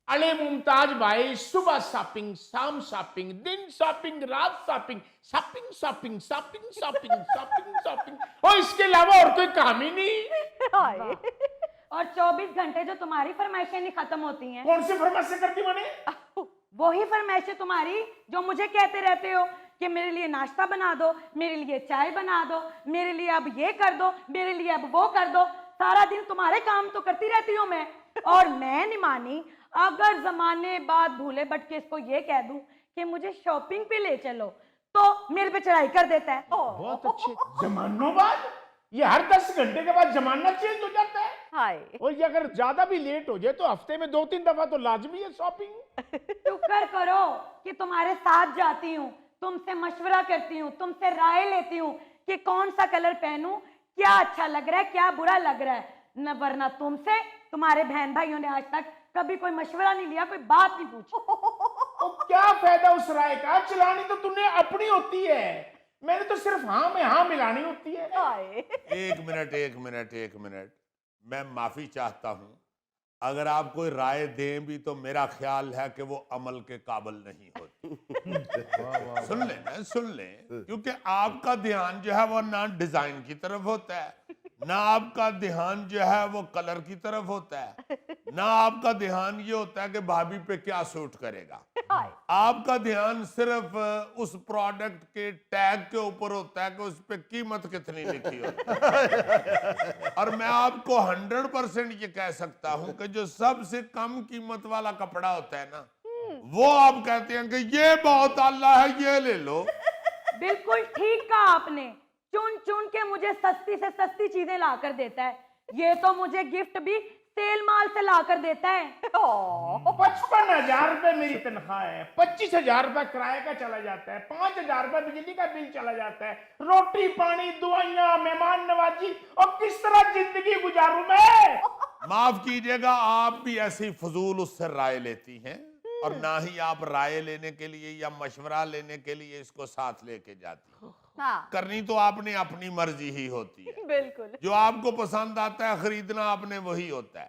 अले मुमताज भाई, सुबह शॉपिंग, शाम शॉपिंग, दिन शॉपिंग, रात shopping, shopping shopping shopping shopping shopping shopping, और इसके अलावा और कोई काम ही नहीं। हाय। और 24 घंटे जो तुम्हारी फरमाइशें नहीं खत्म होती हैं। कौन सी फरमाइशें करती मैंने? वही फरमाइशें तुम्हारी जो मुझे कहते रहते हो कि मेरे लिए नाश्ता बना दो, मेरे लिए चाय बना दो, मेरे लिए अब ये कर दो, मेरे लिए अब वो कर दो। सारा दिन तुम्हारे काम तो करती रहती हूँ मैं। और मैं नहीं मानी, अगर जमाने बाद भूले भटके इसको ये कह दूं कि मुझे शॉपिंग पे ले चलो तो मेरे पे चढ़ाई कर देता है। बहुत अच्छे। जमानों बाद? ये हर 10 घंटे के बाद जमाना चेंज हो जाता है। हाय। और ये अगर ज्यादा भी लेट हो जाए तो हफ्ते में 2-3 दफा तो लाजमी है शॉपिंग। शुक्र करो कि तुम्हारे साथ जाती हूँ, तुमसे मशवरा करती हूँ, तुमसे राय लेती हूँ कि कौन सा कलर पहनूं, क्या अच्छा लग रहा है, क्या बुरा लग रहा है। न वरना तुमसे तुम्हारे बहन भाइयों ने आज तक कभी कोई मशवरा नहीं लिया, कोई बात नहीं पूछी। तो क्या फायदा उस राय का? चलानी तो तूने अपनी होती है, मैंने तो सिर्फ हाँ में हाँ मिलानी होती है। एक मिनट एक मिनट एक मिनट, मैं माफी चाहता हूं। अगर आप कोई राय दें भी तो मेरा ख्याल है कि वो अमल के काबिल नहीं होती। सुन लें, क्योंकि आपका ध्यान जो है वो ना डिजाइन की तरफ होता है, ना आपका ध्यान जो है वो कलर की तरफ होता है, ना आपका ध्यान ये होता है कि भाभी पे क्या सूट करेगा। आपका ध्यान सिर्फ उस प्रोडक्ट के टैग के ऊपर होता है कि उस पे कीमत कितनी लिखी होती है। और मैं आपको 100% ये कह सकता हूं कि जो सबसे कम कीमत वाला कपड़ा होता है ना, वो आप कहते हैं कि ये बहुत आला है, ये ले लो। बिल्कुल ठीक कहा आपने। चुन चुन के मुझे सस्ती से सस्ती चीजें ला कर देता है। ये तो मुझे गिफ्ट भी सेल माल से ला कर देता है। 55,000 रुपए मेरी तनख्वाह है, 25,000 रुपए किराए का चला जाता है, 5,000 रुपए बिजली का बिल चला जाता है, रोटी पानी दुआइयां मेहमान नवाजी, और किस तरह जिंदगी गुजारूं मैं? माफ कीजिएगा, आप भी ऐसी फजूल उससे राय लेती हैं, और ना ही आप राय लेने के लिए या मशवरा लेने के लिए इसको साथ लेके जाती हैं। हाँ। करनी तो आपने अपनी मर्जी ही होती है। बिल्कुल। जो आपको पसंद आता है खरीदना आपने वही होता है।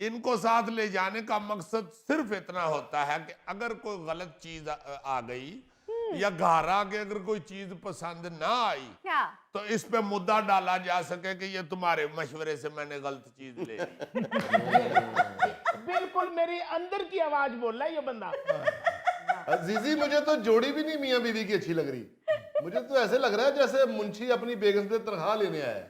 इनको साथ ले जाने का मकसद सिर्फ इतना होता है कि अगर कोई गलत चीज आ गई या घर आके अगर कोई चीज पसंद ना आई, क्या? तो इस पे मुद्दा डाला जा सके कि ये तुम्हारे मशवरे से मैंने गलत चीज ले ली। बिल्कुल मेरी अंदर की आवाज बोल रहा है ये बंदा। अजीजी, मुझे तो जोड़ी भी नहीं मियां बीवी की अच्छी लग रही। मुझे तो ऐसे लग रहा है जैसे मुंशी अपनी बेगम से तनख्वाह लेने आया है।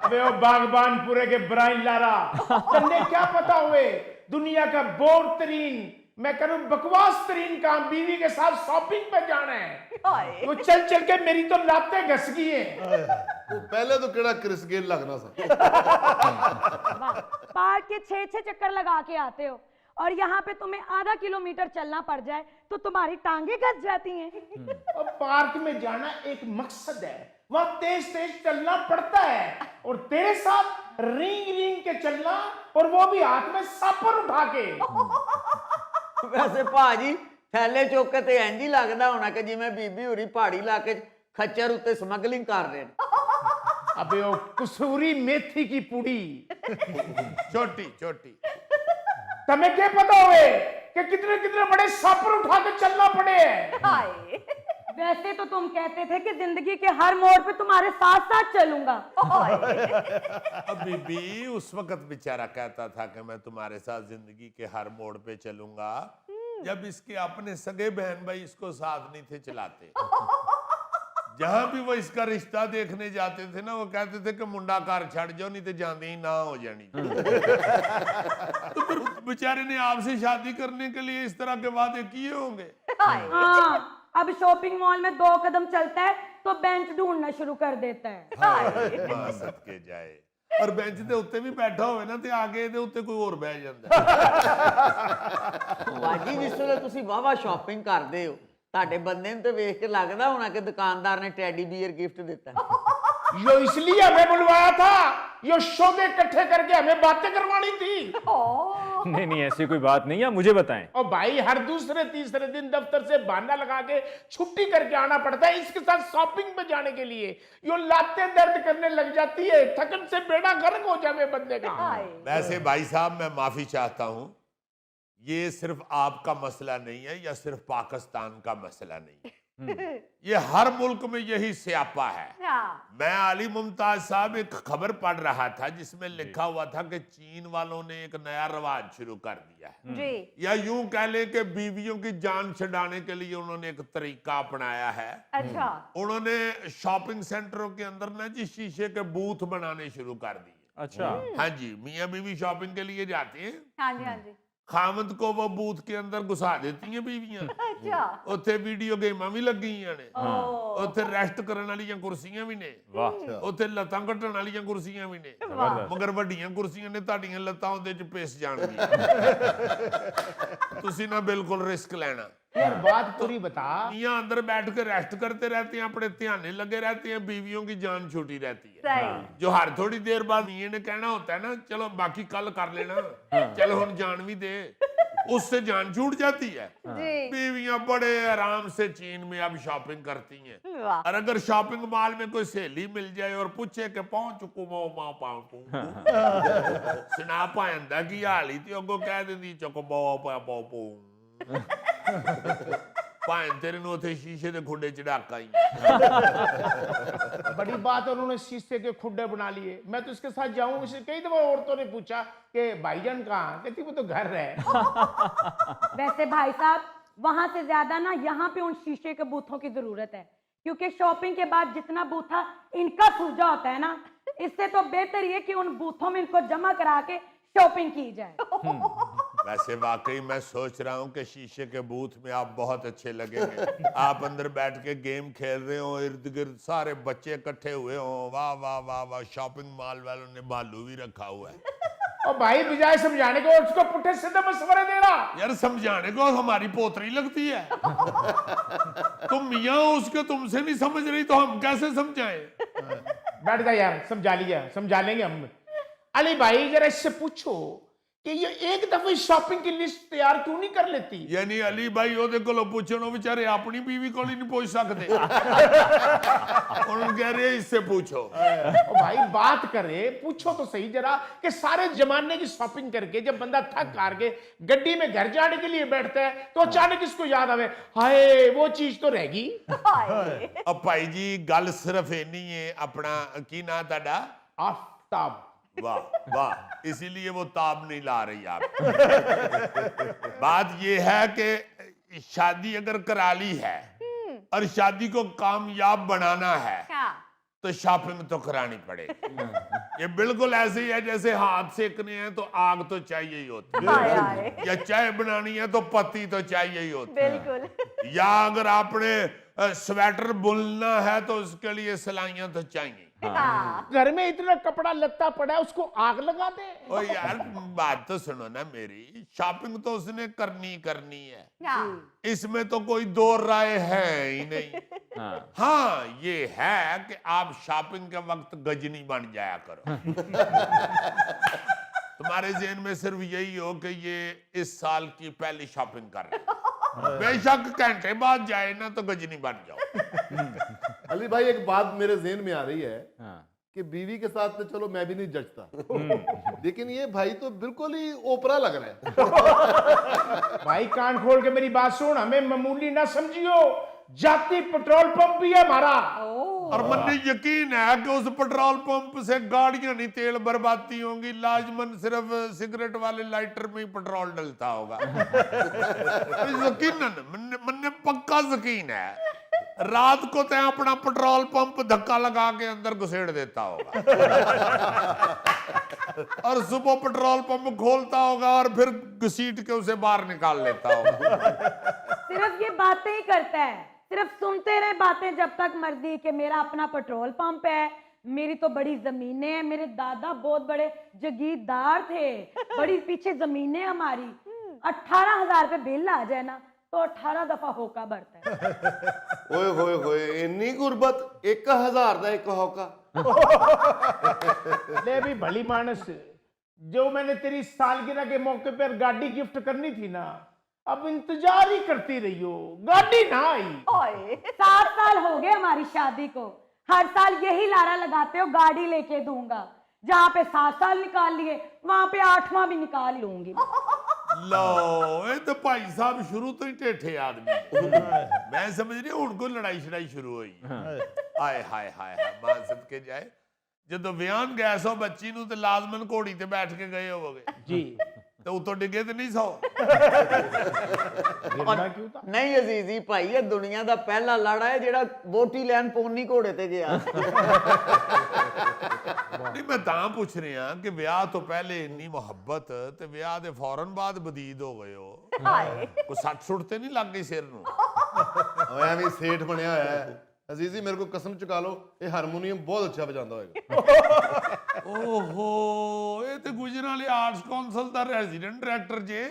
अबे वो बागबान पूरे के ब्राइन लारा, तन्ने क्या पता हुए दुनिया का बोर तरीन, मैं करूं बकवास तरीन काम बीवी के साथ शॉपिंग पे जाना है। वो चल चल के मेरी तो लातें घस गई है। तो पहले तो केड़ा क्रिस गेल लगना सा। पार्क के 6-6 चक्कर लगा के आते हो, और यहाँ पे तुम्हें आधा किलोमीटर चलना पड़ जाए तो तुम्हारी टांगे घस जाती हैं। और पार्क में जाना एक मकसद है, वहां तेज तेज चलना पड़ता है, और तेरे साथ रिंग रिंग के चलना, और वो भी हाथ में सापर उठा के। वैसे भाजी थैले चुक के इंज ही लगदा होना कि जिवें बीबी होरी पहाड़ी इलाके खच्चर उत्ते स्मगलिंग कर रहे हैं। अबे वो कसूरी मेथी की पुड़ी। छोटी छोटी तुम्हें क्या पता हुए कि कितने कितने बड़े सापर उठा के चलना पड़े हैं। वैसे तो तुम कहते थे कि जिंदगी के हर मोड़ पे तुम्हारे साथ साथ चलूंगा। अभी भी उस वक्त बेचारा कहता था कि मैं तुम्हारे साथ जिंदगी के हर मोड़ पे चलूंगा, जब इसके अपने सगे बहन भाई इसको साथ नहीं थे चलाते। जहां भी वो इसका रिश्ता देखने जाते थे ना, वो कहते थे कि मुंडा घर छड़ जाओ नहीं तो जाने ही ना हो जानी। तो फिर बेचारे ने आपसे शादी करने के लिए इस तरह के वादे किए होंगे। हाँ, अब शॉपिंग मॉल में 2 कदम चलता है तो बेंच ढूंढना शुरू कर देता है। मां सदके जाए। और बेंच ਦੇ ਉੱਤੇ ਵੀ ਬੈਠਾ ਹੋਵੇ ਨਾ ਤੇ ਆਗੇ ਇਹਦੇ ਉੱਤੇ ਕੋਈ ਹੋਰ ਬਹਿ ਜਾਂਦਾ। भाजी जिस ਵੇਲੇ ਤੁਸੀਂ ਵਾਵਾ ਸ਼ਾਪਿੰਗ ਕਰਦੇ ਹੋ, ਤੁਹਾਡੇ ਬੰਦੇ ਨੂੰ ਤੇ ਵੇਖ ਕੇ ਲੱਗਦਾ ਹੋਣਾ कि दुकानदार ने टेडी बियर गिफ्ट देता। यो इसलिए हमें बुलवाया था, यो सौदे इकट्ठे करके हमें बातें करवानी थी। नहीं नहीं, ऐसी कोई बात नहीं है, मुझे बताएं। और भाई हर दूसरे तीसरे दिन दफ्तर से बहाना लगा के छुट्टी करके आना पड़ता है इसके साथ शॉपिंग पे जाने के लिए। यो लातें दर्द करने लग जाती है, थकन से बेड़ा गर्क हो जावे बंदे का। वैसे भाई साहब मैं माफी चाहता हूं, ये सिर्फ आपका मसला नहीं है या सिर्फ पाकिस्तान का मसला नहीं है, ये हर मुल्क में यही स्यापा है। मैं अली मुमताज साहब एक खबर पढ़ रहा था जिसमें लिखा हुआ था कि चीन वालों ने एक नया रवाज शुरू कर दिया है, जी। या यूं कह लें कि बीवियों की जान छुड़ाने के लिए उन्होंने एक तरीका अपनाया है। अच्छा। उन्होंने शॉपिंग सेंटरों के अंदर ना जी शीशे के बूथ बनाने शुरू कर दिए। अच्छा। हाँ जी, मियाँ बीवी शॉपिंग के लिए जाते हैं, हाँ जी, हाँ जी। खामद को वो बूथ के अंदर घुसा देती हैं बीवियां। अच्छा। ਉੱਥੇ ਵੀਡੀਓ ਗੇਮਾਂ ਵੀ ਲੱਗੀਆਂ ਨੇ, ਓ ਉੱਥੇ ਰੈਸਟ ਕਰਨ ਵਾਲੀਆਂ ਕੁਰਸੀਆਂ ਵੀ ਨੇ, वाह। ਉੱਥੇ ਲੱਤਾਂ ਘਟਣ ਵਾਲੀਆਂ ਕੁਰਸੀਆਂ ਵੀ ਨੇ, ਮਗਰ ਵੱਡੀਆਂ ਕੁਰਸੀਆਂ ਨੇ, ਤੁਹਾਡੀਆਂ ਲੱਤਾਂ ਉਹਦੇ ਚ ਪਿਸ ਜਾਣਗੀਆਂ। ਤੁਸੀਂ ਨਾ ਬਿਲकुल रिस्क लेना। यार बात पूरी बता। मियाँ अंदर बैठ कर रेस्ट करते रहते हैं, अपने ध्याने लगे रहते हैं, बीवियों की जान छूटी रहती है। सही। जो हर थोड़ी देर बाद मियाँ ने कहना होता है ना, चलो बाकी कल कर लेना, चलो हम जान भी दे, उससे जान छूट जाती है। जी। बीवियां बड़े आराम से चीन में अब शॉपिंग करती हैं। वाह। और अगर शॉपिंग मॉल में कोई सहेली मिल जाए और पूछे कि पहुंच चुको मां पाऊं सुना पांदा की हाली ते अगो कह देंदी चको पाऊं भाएं तेरे नु उथे शीशे दे खुडे चढ़ाका ही। बड़ी बात है, उन्होंने शीशे के खुड्डे बना लिए। मैं तो इसके साथ जाऊं, इसे कई दफा औरतों ने पूछा कि भाईजान कहाँ, कहती वो तो घर है। वैसे भाई साहब, वहां से ज्यादा ना यहाँ पे उन शीशे के बूथों की जरूरत है, क्योंकि शॉपिंग के बाद जितना बूथा इनका सूझा होता है ना, इससे तो बेहतर ये कि उन बूथों में इनको जमा करा के शॉपिंग की जाए। वैसे वाकई मैं सोच रहा हूँ कि शीशे के बूथ में आप बहुत अच्छे लगेंगे। आप अंदर बैठ के गेम खेल रहे हो, इर्द गिर्द सारे बच्चे इकट्ठे हुए हो, वाह वाह वाह वाह, शॉपिंग मॉल वालों ने भालू भी रखा हुआ है। और भाई बजाय समझाने को उसको पुट्ठे सीधे मशवरे दे रहा। यार समझाने को हमारी पोतरी लगती है। तुम मियाँ हो उसके, तुमसे नहीं समझ रही तो हम कैसे समझाएं? बैठ जा यार, समझा लिया, समझा लेंगे हम। अली भाई जरा इससे पूछो कि ये एक दफे शॉपिंग की लिस्ट तैयार क्यों नहीं कर लेती? यानी अली भाई ओदे कोलों पूछो, बेचारे अपनी बीवी को नहीं पूछ सकते। उन्होंने कह रहे इससे पूछो। ओ भाई बात करे, पूछो तो सही जरा कि सारे जमाने की शॉपिंग करके जब बंदा थक हार के गड्डी में घर जाने के लिए बैठता है तो अचानक इसको याद आवे, हाय वो चीज तो रहेगी। अब भाई जी गल सिर्फ इन्नी है, अपना की ना ताड़ा आफ्ताब। वाह वाह, इसीलिए वो ताब नहीं ला रही आप। बात ये है कि शादी अगर करा ली है और शादी को कामयाब बनाना है क्या? तो शॉपिंग तो करानी पड़ेगी। ये बिल्कुल ऐसे ही है जैसे हाथ सेकने हैं तो आग तो चाहिए ही होती हाय है, हाय। या चाय बनानी है तो पत्ती तो चाहिए ही होती है, बिल्कुल। या अगर आपने स्वेटर बुनना है तो उसके लिए सिलाइयां तो चाहिए। हाँ। घर में इतना कपड़ा लत्ता पड़ा है, उसको आग लगा दे। ओ यार बात तो सुनो ना मेरी, शॉपिंग तो उसने करनी करनी है, हाँ। इसमें तो कोई दो राय है ही नहीं। हाँ ये है कि आप शॉपिंग के वक्त गजनी बन जाया करो। तुम्हारे ज़हन में सिर्फ यही हो कि ये इस साल की पहली शॉपिंग कर रहे हैं, बेशक घंटे बाद जाए ना तो गजनी बन जाओ। अली भाई एक बात मेरे ज़हन में आ रही है कि बीवी के साथ तो चलो मैं भी नहीं जचता, लेकिन ये भाई तो बिल्कुल ही ओपरा लग रहा है। भाई कान खोल के मेरी बात सुन, हमें मामूली ना समझियो, जाती पेट्रोल पंप भी है हमारा। और मुझे यकीन है कि उस पेट्रोल पंप से गाड़ियां नहीं तेल बर्बादी होंगी, लाजमन सिर्फ सिगरेट वाले लाइटर में ही पेट्रोल डलता होगा। यकीनन मुझे पक्का यकीन है, रात को तय अपना पेट्रोल पंप धक्का लगा के अंदर घुसेड़ देता होगा और सुबह पेट्रोल पंप खोलता होगा और फिर घसीट के उसे बाहर निकाल लेता होगा। सिर्फ ये बातें ही करता है, सिर्फ सुनते रहे बातें जब तक मर्जी कि मेरा अपना पेट्रोल पंप है, मेरी तो बड़ी जमीनें हैं, मेरे दादा बहुत बड़े जगीरदार थे, बड़ी पीछे जमीनें हमारी। 18,000 रुपए बिल आ जाए ना तो 18 दफा होका बढ़ता है। ओए होए होए, इन्नी गुर्बत, 1000 दा एक होका। ले भी भली मानस, जो मैंने तेरी सालगिरह के मौके पर गाड़ी गिफ्ट करनी थी ना, अब इंतजार ही करती रही हो, गाड़ी ना आई। ओए। 7 साल हो गए हमारी शादी को, हर साल यही लारा लगाते हो गाड़ी लेके दूंगा। जहाँ पे 7 साल निकाल लिए वहां पे 8वां भी निकाल लूंगी। लो ये तो भाई साहब शुरू तो ही ढेठे आदमी ने। मैं समझ रही हूं उनको लड़ाई शड़ाई शुरू हुई हाय हाय हाय हाय मां सदके जाए ਜਦੋਂ ਵਿਆਹਨ ਗਏ ਸੋ ਬੱਚੀ ਨੂੰ ਤੇ ਲਾਜ਼ਮਨ ਘੋੜੀ ਤੇ ਬੈਠ ਕੇ ਗਏ ਹੋਵੋਗੇ जी ਤੇ ਉਤੋਂ ਡਿੱਗੇ ਤੇ ਨਹੀਂ ਸੌ गिरना क्यों था ਨਹੀਂ ਅਜ਼ੀਜ਼ੀ ਭਾਈ ਇਹ ਦੁਨੀਆ ਦਾ ਪਹਿਲਾ ਲਾੜਾ ਹੈ ਜਿਹੜਾ ਵੋਟੀ ਲੈਣ ਪੌਣੀ ਘੋੜੇ ਤੇ ਗਿਆ ਨਹੀਂ ਮੈਂ ਤਾਂ ਪੁੱਛ ਰਿਹਾ ਕਿ ਵਿਆਹ ਤੋਂ ਪਹਿਲੇ ਇੰਨੀ ਮੁਹੱਬਤ ਤੇ ਵਿਆਹ ਦੇ ਫੌਰਨ ਬਾਅਦ ਬਦੀਦ ਹੋ ਗਏ ਹੋ ਕੋਈ ਸੱਟ ਸੁੱਟ ਤੇ ਨਹੀਂ ਲੱਗ ਗਈ ਸਿਰ ਨੂੰ ਓਏ ਐਵੇਂ ਸੇਠ ਬਣਿਆ ਹੋਇਆ ਹੈ ਅਜ਼ੀਜ਼ੀ ਮੇਰੇ ਕੋ ਕਸਮ ਚੁਕਾ ਲਓ ਇਹ ਹਾਰਮੋਨੀਅਮ ਬਹੁਤ ਅੱਛਾ ਵਜਾਉਂਦਾ ਹੋਏਗਾ ਓਹੋ ਇਹ ਤੇ ਗੁਜਰਾਂ ਵਾਲੇ ਆਰਟਸ ਕੌਂਸਲ ਦਾ ਰੈਜ਼ੀਡੈਂਟ ਡਾਇਰੈਕਟਰ ਜੇ